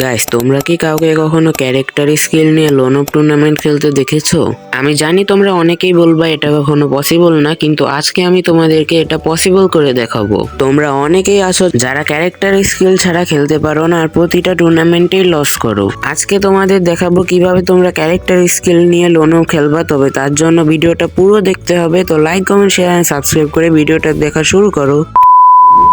Guys, তোমরা কি কাউকে কখনো ক্যারেক্টার স্কিল নিয়ে লোন অফ টুর্নামেন্ট খেলতে দেখেছো? আমি জানি তোমরা অনেকেই বলবা এটা কখনো পসিবল না, কিন্তু আজকে আমি তোমাদেরকে এটা পসিবল করে দেখাবো। তোমরা অনেকেই আছো যারা ক্যারেক্টার স্কিল ছাড়া খেলতে পারো না আর প্রতিটা টুর্নামেন্টেই লস করো। আজকে তোমাদের দেখাবো কিভাবে তোমরা ক্যারেক্টার স্কিল নিয়ে লোনও খেলবা, তবে তার জন্য ভিডিওটা পুরো দেখতে হবে। তো like, comment, share and subscribe করে ভিডিওটা দেখা শুরু করো।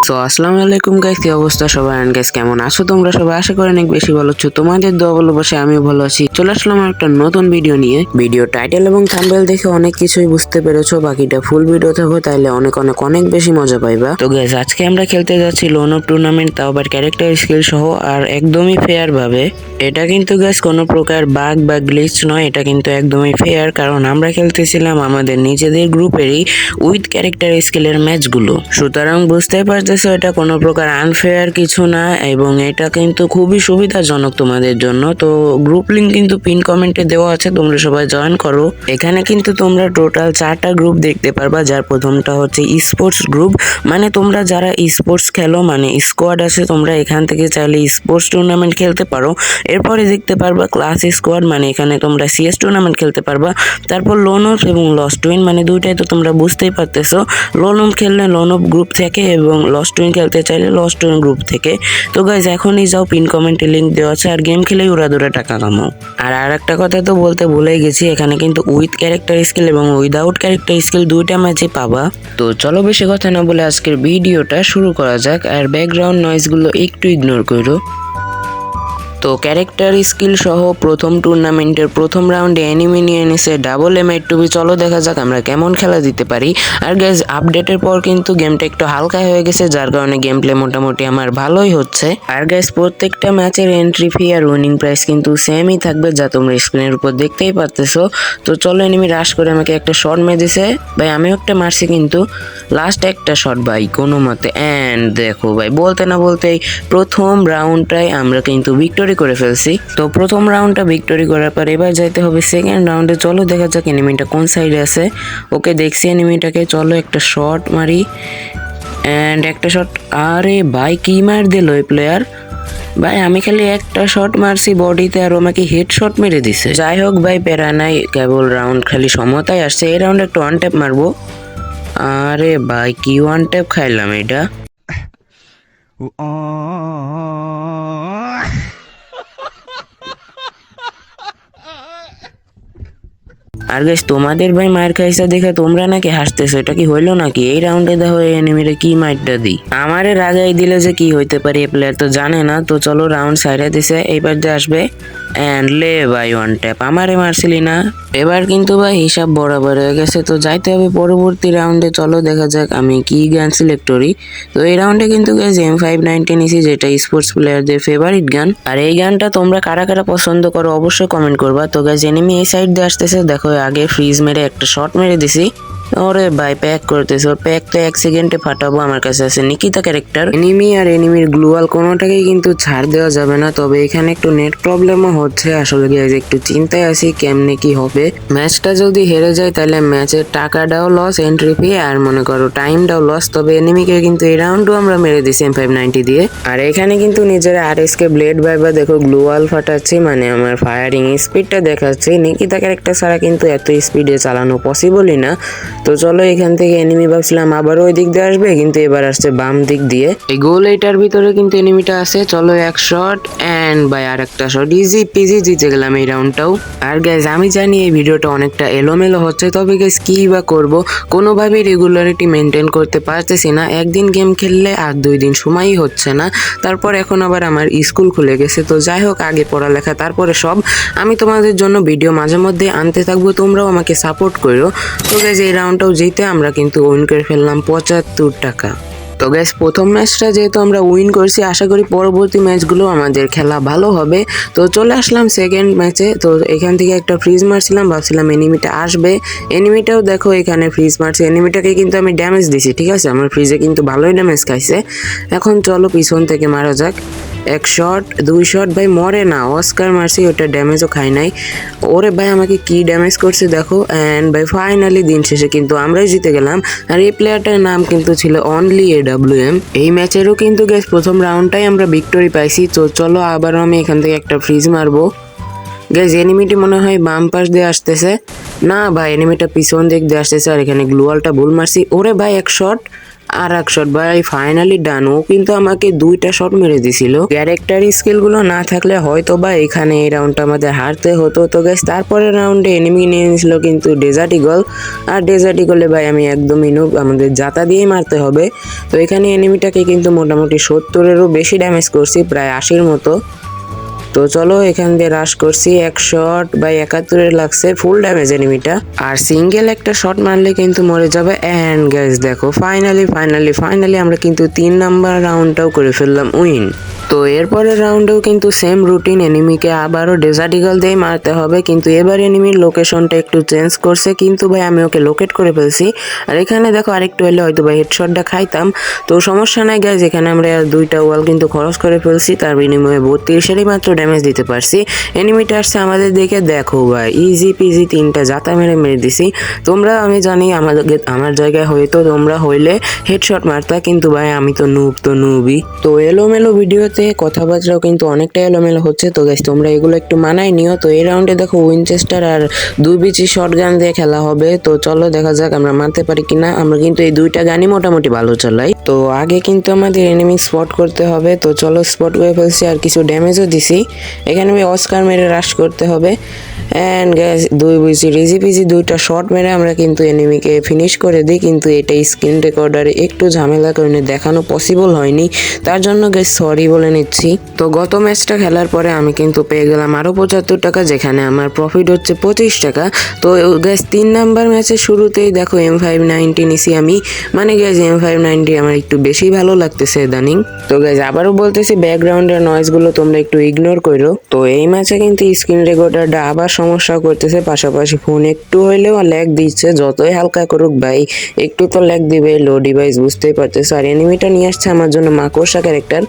তো আসসালামু আলাইকুম গাইস, কি অবস্থা সবার? এন্ড গাইস, কেমন আছো তোমরা সবাই? আশা করি অনেক বেশি ভালো আছো। তোমাদের দোয়া ভালোবাসায় আমিও ভালো আছি। চলে আসলাম একটা নতুন ভিডিও নিয়ে। ভিডিও টাইটেল এবং থাম্বনেল দেখে অনেক কিছুই বুঝতে পেরেছো, বাকিটা ফুল ভিডিও থাকো তাইলে অনেক অনেক অনেক বেশি মজা পাইবা। তো গাইস, আজকে আমরা খেলতে যাচ্ছি লোন অফ টুর্নামেন্ট, তাও আবার ক্যারেক্টার স্কিল সহ আর একদমই ফেয়ার ভাবে। এটা কিন্তু গাইস কোনো প্রকার বাগ বা গ্লিচ নয়, এটা কিন্তু একদমই ফেয়ার, কারণ আমরা খেলতেছিলাম আমাদের নিজেদের গ্রুপেরই উইথ ক্যারেক্টার স্কিলের ম্যাচগুলো। সুতরাং বুঝতেই পারতেছো এটা কোনো প্রকার আনফেয়ার কিছু না, এবং এটা কিন্তু খুবই সুবিধাজনক তোমাদের জন্য। তো গ্রুপ লিংক কিন্তু পিন কমেন্টে দেওয়া আছে, তোমরা সবাই জয়েন করো। এখানে কিন্তু তোমরা টোটাল 4টা গ্রুপ দেখতে পারবা, যার প্রথমটা হচ্ছে স্পোর্টস গ্রুপ, মানে তোমরা যারা স্পোর্টস খেলো, মানে স্কোয়াড আছে, তোমরা এখান থেকে চাইলে স্পোর্টস টুর্নামেন্ট খেলতে পারো। এরপরে দেখতে পারবা ক্লাস স্কোয়াড, মানে এখানে তোমরা সিএস টুর্নামেন্ট খেলতে পারবা। তারপর লোন অফ এবং লস্ট উইন, মানে দুইটাই তো তোমরা বুঝতেই পারতেছো। লোন অফ খেললে লোন অফ গ্রুপ থেকে, এবং লস্ট উইন খেলতে চাইলে লস্ট উইন গ্রুপ থেকে। তো গাইজ, এখনই যাও, পিন কমেন্টে লিঙ্ক দেওয়া আছে, আর গেম খেলেই উড়াদুরা টাকা কামাও। আর একটা কথা তো বলতে ভুলেই গেছি, এখানে কিন্তু উইথ ক্যারেক্টার স্কিল এবং উইদাউট ক্যারেক্টার স্কিল দুইটা ম্যাচে পাবা। তো চলো বেশি কথা না বলে আজকের ভিডিওটা শুরু করা যাক, আর ব্যাকগ্রাউন্ড নয়েজগুলো একটু ইগনোর করো। তো ক্যারেক্টার স্কিল সহ প্রথম টুর্নামেন্টের প্রথম রাউন্ডে এনিমি নিয়ে নিছে ডাবল M8-2B। চলো দেখা যাক আমরা কেমন খেলা দিতে পারি। আর গাইজ, আপডেটের পর কিন্তু গেমটা একটু হালকা হয়ে গেছে, যার কারণে গেম প্লে মোটামুটি আমার ভালোই হচ্ছে। আর গাইজ, প্রত্যেকটা ম্যাচের এন্ট্রি ফি আর উইনিং প্রাইস কিন্তু সেমই থাকবে, যা তোমরা স্ক্রিনের উপর দেখতেই পারতেছো। তো চলো, এনিমি রাশ করে আমাকে একটা শট মেরে দিছে ভাই, আমিও একটা মারছি, কিন্তু লাস্ট একটা শট ভাই কোনো মতে। অ্যান্ড দেখো ভাই, বলতে না বলতেই প্রথম রাউন্ডটাই আমরা কিন্তু ভিক্টোরি করে ফেলছি। তো প্রথম রাউন্ডটা ভিক্টোরি করার পর এবার যাইতে হবে সেকেন্ড রাউন্ডে। চলো দেখা যাক এনিমিটা কোন সাইডে আছে। ওকে, দেখছি এনিমিটাকে, চলো একটা শট মারি। অ্যান্ড একটা শট, আরে ভাই কি মার দিল ওই প্লেয়ার ভাই! আমি খালি একটা শট মারছি বডিতে, আর আমাকে হেড শট মেরে দিছে। যাই হোক ভাই, প্যারা নাই, কেবল রাউন্ড খালি সমতায় আসছে। এই রাউন্ডে একটা ওয়ান ট্যাপ মারবো। আরে ভাই, কি ওয়ান ট্যাপ খাইলাম এটা! আর গাইস, তোমাদের ভাই মার খাইছে দেখে তোমরা নাকি হাসতেছো, এটা কি হইলো নাকি? এই রাউন্ডে দেখো এনিমিরে কি মাইরটা দিই। আমারে রাগাই দিলে যে কি হইতে পারে এই প্লেয়ার তো জানে না। তো চলো, রাউন্ড সাইডে দিছে, এইবার যে আসবে। এন্ড লে ভাই ওয়ান ট্যাপ, আমারে মারছিলি না। এবার কিন্তু ভাই হিসাব বরাবর হয়ে গেছে। তো যাইতে হবে পরবর্তী রাউন্ডে। চলো দেখা যাক আমি কি গান সিলেক্ট করি। তো এই রাউন্ডে কিন্তু গাইস M590 নিছি, যেটা স্পোর্টস প্লেয়ারদের ফেভারিট গান। আর এই গানটা তোমরা কারা কারা পছন্দ করো অবশ্যই কমেন্ট করবা। তো গাইস, এনিমি এই সাইড দিয়ে আসতেছে, দেখো আগে ফ্রিজ মেরে একটা শট মেরে দিছি। ওরে ভাই, প্যাক করতেছে, ওর প্যাক তো 1 সেকেন্ডে ফাটাবো। আমার কাছে আছে নিকিতা ক্যারেক্টার। এনিমি আর এনিমির গ্লুয়াল কোনোটাকেই কিন্তু ছাড় দেওয়া যাবে না, তবে এখানে একটু নেট প্রবলেমও হচ্ছে। আসলে গাইস, একটু চিন্তায় আছি কেমনে কি হবে। ম্যাচটা যদি হেরে যায় তাহলে ম্যাচের টাকাটাও লস, এন্ট্রি ফি, আর মনে করো টাইমটাও লস। তবে এনিমিকে কিন্তু এই রাউন্ডও আমরা মেরে দিছি M590 দিয়ে। আর এখানে কিন্তু নিজের RSK ব্লেড ভাইবা দেখো গ্লুয়াল ফাটাচ্ছি, মানে আমার ফায়ারিং স্পিডটা দেখাচ্ছি। নিকিতা ক্যারেক্টার ছাড়া কিন্তু এত স্পিডে চালানো পসিবলই না। তো চলো, এখান থেকে এনিমি ভাবছিলাম আবার ওই দিক দিয়ে আসবে, কিন্তু এবার আসছে বাম দিক দিয়ে। এই গোল এইটার ভিতরে কিন্তু এনিমিটা আছে। চলো এক শট, এন্ড বাই আর একটা শট, ইজি পিজি জিতে গেলাম এই রাউন্ডটাও। আর গাইজ, আমি জানি এই ভিডিওটা অনেকটা এলোমেলো হচ্ছে, তবে গাইজ কি বা করবো, কোনোভাবেই রেগুলারিটি মেনটেন করতে পারতেছি না। একদিন গেম খেললে আর 2 দিন সময়ই হচ্ছে না। তারপর এখন আবার আমার স্কুল খুলে গেছে। তো যাই হোক, আগে পড়ালেখা তারপরে সব। আমি তোমাদের জন্য ভিডিও মাঝে মধ্যে আনতে থাকবো, তোমরাও আমাকে সাপোর্ট করো। তো গাইজ, এই রাউন্ডটাও জিতে আমরা কিন্তু উইন করে ফেললাম 75 টাকা। তো গাইস, প্রথম ম্যাচটা যেহেতু আমরা উইন করছি, আশা করি পরবর্তী ম্যাচগুলো আমাদের খেলা ভালো হবে। তো চলে আসলাম সেকেন্ড ম্যাচে। তো এখান থেকে একটা ফ্রিজ মারছিলাম, ভাবছিলাম এনিমিটা আসবে। এনিমিটাও দেখো এখানে ফ্রিজ মারছে, এনিমিটাকে কিন্তু আমি ড্যামেজ দিছি, ঠিক আছে? আমার ফ্রিজে কিন্তু ভালোই ড্যামেজ খাইছে। এখন চলো পিছন থেকে মারা যাক। এক শট 2 শট ভাই মরে না, অস্কার মারছি ওটা ড্যামেজও খায় নাই। ওরে ভাই আমাকে কি ড্যামেজ করছে দেখো। অ্যান্ড ভাই ফাইনালি দিন শেষে কিন্তু আমরাই জিতে গেলাম। আর এই প্লেয়ারটার নাম কিন্তু ছিল অনলি AWM। এই ম্যাচেরও কিন্তু গ্যাস প্রথম রাউন্ডটাই আমরা ভিক্টোরি পাইছি। তো চলো আবারও আমি এখান থেকে একটা ফ্রিজ মারবো। গ্যাস এনিমিটি মনে হয় বাম পাশ দিয়ে আসতেছে, না ভাই এনিমিটা পিছন দিক দিয়ে আসতেছে। আর এখানে গ্লুয়ালটা ভুল মারছি। ওরে ভাই এক শট আর এক শট ভাই ফাইনালি ডান। ও কিন্তু আমাকে 2টা শট মেরে দিছিল। ক্যারেক্টার স্কিলগুলো না থাকলে হয়তো বা এখানে এই রাউন্ডটা আমাদের হারতে হতো। তো গ্যাস তারপরের রাউন্ডে এনিমি নিয়ে নিয়েছিল কিন্তু ডেজার্ট ইগল। আর ডেজার্ট ইগলে ভাই আমি একদমই নুব, আমাদের জাতা দিয়েই মারতে হবে। তো এখানে এনিমিটাকে কিন্তু মোটামুটি 70-এরও বেশি ড্যামেজ করছি, প্রায় 80-এর মতো। তো চলো এখান দিয়ে রাশ করছি, এক শট বাই 71 লাগছে, ফুল ড্যামেজ এনিমিটা। আর সিঙ্গেল একটা শট মারলে কিন্তু মরে যাবে। অ্যান্ড গাইস দেখো ফাইনালি আমরা কিন্তু 3 নাম্বার রাউন্ডটাও করে ফেললাম উইন। তো এরপরের রাউন্ডেও কিন্তু সেম রুটিন, এনিমিকে আবারও ডেজার্ট ইগল দিয়ে মারতে হবে। কিন্তু এবার এনিমির লোকেশনটা একটু চেঞ্জ করছে, কিন্তু ভাই আমি ওকে লোকেট করে ফেলছি। আর এখানে দেখো আরেকটু হলে হয়তো ভাই হেডশটটা খাইতাম। তো সমস্যা নাই গাইজ, এখানে আমরা 2টা ওয়াল কিন্তু খরচ করে ফেলছি, তার বিনিময়ে 32-এরই মাত্র ড্যামেজ দিতে পারছি। এনিমিটা আসছে আমাদের দেখে, দেখো ভাই ইজি পিজি 3টা জাতা মেরে দিছি। তোমরা আমি জানি আমার জায়গায় হয়তো তোমরা হইলে হেডশট মারতা, কিন্তু ভাই আমি তো নুবই। তো এলোমেলো ভিডিওতে কথাবার্তাও কিন্তু অনেকটা এলোমেলো হচ্ছে। তো গাইস তোমরা এগুলো একটু মানাই নিও। তো এই রাউন্ডে দেখো উইনচেস্টার আর 2 বিচি শটগান দিয়ে খেলা হবে। তো চলো দেখা যাক আমরা মারতে পারি কিনা। আমরা কিন্তু এই 2টা গানই মোটামুটি ভালো চালাই। তো আগে কিন্তু আমাদের এনিমি স্পট করতে হবে। তো চলো স্পট করে ফেলছি আর কিছু ড্যামেজও দিছি। এখানে অস্কার মেরে রাশ করতে হবে। অ্যান্ড গ্যাস 2 বিচি ইজি পিজি 2টা শট মেরে আমরা কিন্তু এনিমিকে ফিনিশ করে দিই। কিন্তু এটা স্ক্রিন রেকর্ডারে একটু ঝামেলা কারণে দেখানো পসিবল হয়নি, তার জন্য গ্যাস সরি বলে নিচ্ছি। তো গত ম্যাচটা খেলার পরে আমি কিন্তু পেয়ে গেলাম আরও 75 টাকা, যেখানে আমার প্রফিট হচ্ছে 25 টাকা। তো গ্যাস 3 নাম্বার ম্যাচের শুরুতেই দেখো M590 নিছি আমি, মানে গ্যাস M590 আমার একটু বেশি ভালো লাগতেছে ইদানিং। তো গ্যাস আবারও বলতেছি ব্যাকগ্রাউন্ডের নয়েজগুলো তোমরা একটু ইগনোর করো। তো এই ম্যাচে কিন্তু স্ক্রিন রেকর্ডারটা আবার সমস্যা করতেছে, পাশাপাশি ফোন একটু হইলেও ল্যাগ দিচ্ছে। যতই হালকা করুক ভাই একটু তো ল্যাগ দিবে, লো ডিভাইস বুঝতেই পারতেছে। আর এনিমিটা নিয়ে আসছে আমার জন্য মাকড়সা ক্যারেক্টার।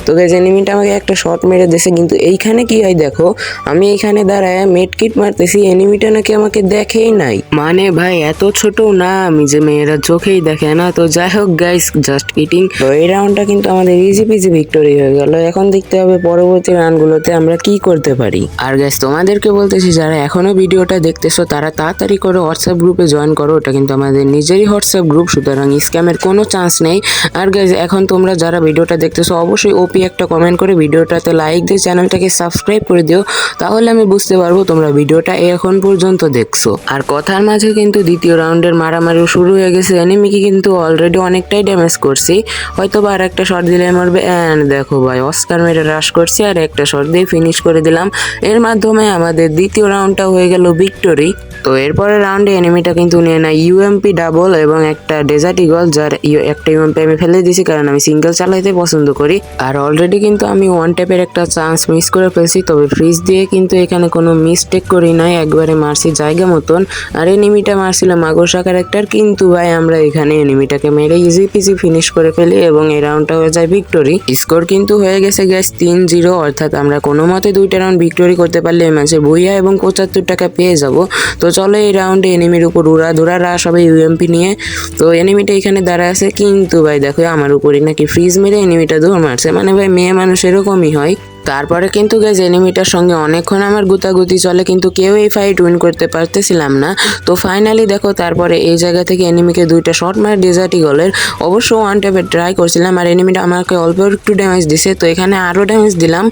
তো গ্যাস এনিমিটা আমাকে একটা শট মেরে দিয়েছে, কিন্তু এইখানে কি হয় দেখো, আমি এইখানে দাঁড়ায় মেডকিট মারতেছি, এনিমিটা নাকি আমাকে দেখেই নাই। মানে ভাই এত ছোট না আমি যে মেয়েরা চোখেই দেখে না। তো যাই হোক গাইস, জাস্ট কিটিং। তো এই রাউন্ডটা কিন্তু আমাদের ইজি পিজি ভিক্টোরি হয়ে গেল। এখন দেখতে হবে পরবর্তী রাউন্ডগুলোতে আমরা কি করতে পারি। আর গাইস তোমাদেরকে বলতেছি যারা এখনো ভিডিওটা দেখতেছো তারা তাড়াতাড়ি করে হোয়াটসঅ্যাপ গ্রুপে জয়েন করো। ওটা কিন্তু আমাদের নিজেরই হোয়াটসঅ্যাপ গ্রুপ, সুতরাং স্ক্যামের কোনো চান্স নেই। আর গাইস এখন তোমরা যারা ভিডিওটা দেখতেছো অবশ্যই ওপি একটা কমেন্ট করে ভিডিওটাতে লাইক দিয়ে চ্যানেলটাকে সাবস্ক্রাইব করে দিও, তাহলে আমি বুঝতে পারবো তোমরা ভিডিওটা এখন পর্যন্ত দেখছো। আর কথার মাঝে কিন্তু দ্বিতীয় রাউন্ডের মারামারি শুরু হয়ে গেছে। এনিমিকে কিন্তু অলরেডি অনেকটাই ড্যামেজ করছি, হয়তো বা আর একটা শট দিলে মারবে। অ্যান্ড দেখো ভাই অস্কার মেরে রাশ করছি আর একটা শট দিয়ে ফিনিশ করে দিলাম। এর মাধ্যমে আমাদের দ্বিতীয় রাউন্ডটা হয়ে গেল ভিক্টোরি। তো এরপরের রাউন্ডে এনিমিটা কিন্তু নিয়ে নেয় UMP ডাবল এবং একটা ডেজার্ট ইগল, যার একটা UMP আমি ফেলে দিয়েছি কারণ আমি সিঙ্গেল চালাইতে পছন্দ করি। আর অলরেডি কিন্তু আমি ওয়ান ট্যাপের একটা চান্স মিস করে ফেলছি, তবে ফ্রিজ দিয়ে কিন্তু এখানে কোনো মিস্টেক করি নাই, একবারে মারছি জায়গা মতন। আর এনিমিটা মারছিল মাকড়সা ক্যারেক্টার, কিন্তু ভাই আমরা এখানে এনিমিটাকে মেরে ইজি পিজি ফিনিশ করে ফেলি এবং এই রাউন্ডটা হয়ে যায় ভিক্টোরি। স্কোর কিন্তু হয়ে গেছে গ্যাস 3-0, অর্থাৎ আমরা কোনো মতে 2টা রাউন্ড ভিক্টোরি করতে পারলে এই ম্যাচে ভুইয়া এবং 75 টাকা পেয়ে যাব। তো চলো এই রাউন্ডে এনিমির উপর উড়াধুরা রাশ হবে UMP নিয়ে। তো এনিমিটা এখানে দাঁড়ায় আছে, কিন্তু ভাই দেখো আমার উপরই নাকি ফ্রিজ মেরে এনিমিটা দৌড় মারছে। মানে ভাই মেয়ে মানুষ এরকমই হয়। তারপরে কিন্তু গাইজ এনিমিটার সঙ্গে অনেকক্ষণ আমার গুতাগুতি চলে, কিন্তু কেউ এই ফাইট উইন করতে পারতেছিলাম না। তো ফাইনালি দেখো তারপরে এই জায়গা থেকে এনিমিকে 2টা শট মারে ডেজার্ট ইগলের, অবশ্য ওয়ান ট্যাপে ট্রাই করছিলাম আর এনিমিটা আমাকে অল্প একটু ড্যামেজ দিছে। তো এখানে আরও ড্যামেজ দিলাম,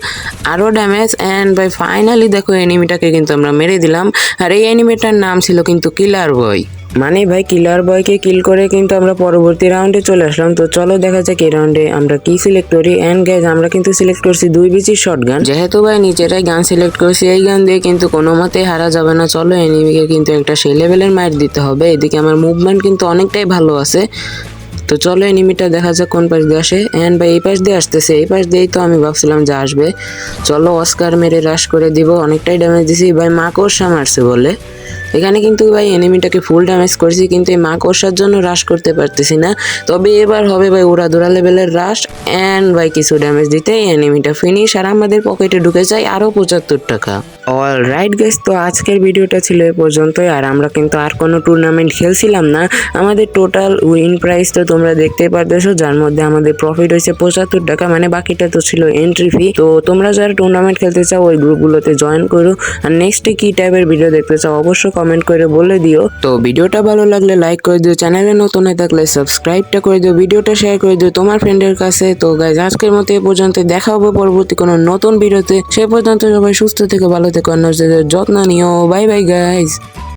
আরও ড্যামেজ। অ্যান্ড বাই ফাইনালি দেখো এনিমিটাকে কিন্তু আমরা মেরে দিলাম। আর এই এনিমিটার নাম ছিল কিন্তু কিলার বয়। মানে ভাই কিলার বয়কে কিল করে কিন্তু আমরা পরবর্তী রাউন্ডে চলে আসলাম। তো চলো দেখা যাক এই রাউন্ডে আমরা কি সিলেক্ট করি। এন্ড গাইজ আমরা কিন্তু সিলেক্ট করছি 2 বিচির শটগান, যেহেতু ভাই নিজেরাই গান সিলেক্ট করছি এই গান দিয়ে কিন্তু কোনো মতে হারা যাবে না। চলো এনিমিকে কিন্তু একটা সেই লেভেলের মাইট দিতে হবে। এদিকে আমার মুভমেন্ট কিন্তু অনেকটাই ভালো আছে। তো চলো এনিমিটা দেখা যাক কোন পাশ দিয়ে আসে। এন্ড ভাই এই পাশ দিয়ে আসতেছে, এই পাশ দিয়েই তো আমি ভাবছিলাম যে আসবে। চলো অস্কার মেরে রাশ করে দিব, অনেকটাই ড্যামেজ দিছি ভাই, মাকড়সা মারছে বলে। এখানে কিন্তু ভাই এনিমিটাকে ফুল ড্যামেজ করছি, কিন্তু এই মাকড়সার জন্য রাশ করতে পারতেছি না। তবে এবার হবে ভাই উড়াধুরা লেভেলের রাশ এন্ড ভাই কিছু ড্যামেজ দিতে এনিমিটা ফিনিশ, আর আমাদের পকেটে ঢুকে যায় আরো 75 টাকা। অল রাইট গাইস, তো আজকের ভিডিওটা ছিল এ পর্যন্তই। আর আমরা কিন্তু আর কোনো টুর্নামেন্ট খেলছিলাম না। আমাদের টোটাল উইন প্রাইস তো তোমরা দেখতেই পারতেছো, যার মধ্যে আমাদের প্রফিট হয়েছে 75 টাকা, মানে বাকিটা তো ছিল এন্ট্রি ফি। তো তোমরা যারা টুর্নামেন্ট খেলতে চাও ওই গ্রুপগুলোতে জয়েন করো, আর নেক্সটে কি টাইপের ভিডিও দেখতে চাও অবশ্যই কমেন্ট করে বলে দিও। তো ভিডিওটা ভালো লাগলে লাইক করে দিও, চ্যানেলে নতুন হয়ে থাকলে সাবস্ক্রাইবটা করে দিও, ভিডিওটা শেয়ার করে দিও তোমার ফ্রেন্ডের কাছে। তো গাইজ আজকের মতো এ পর্যন্ত, দেখা হবে পরবর্তী কোনো নতুন ভিডিওতে। সে পর্যন্ত সবাই সুস্থ থেকে ভালো থেকে অন্য যত্ন নিও। Bye bye guys.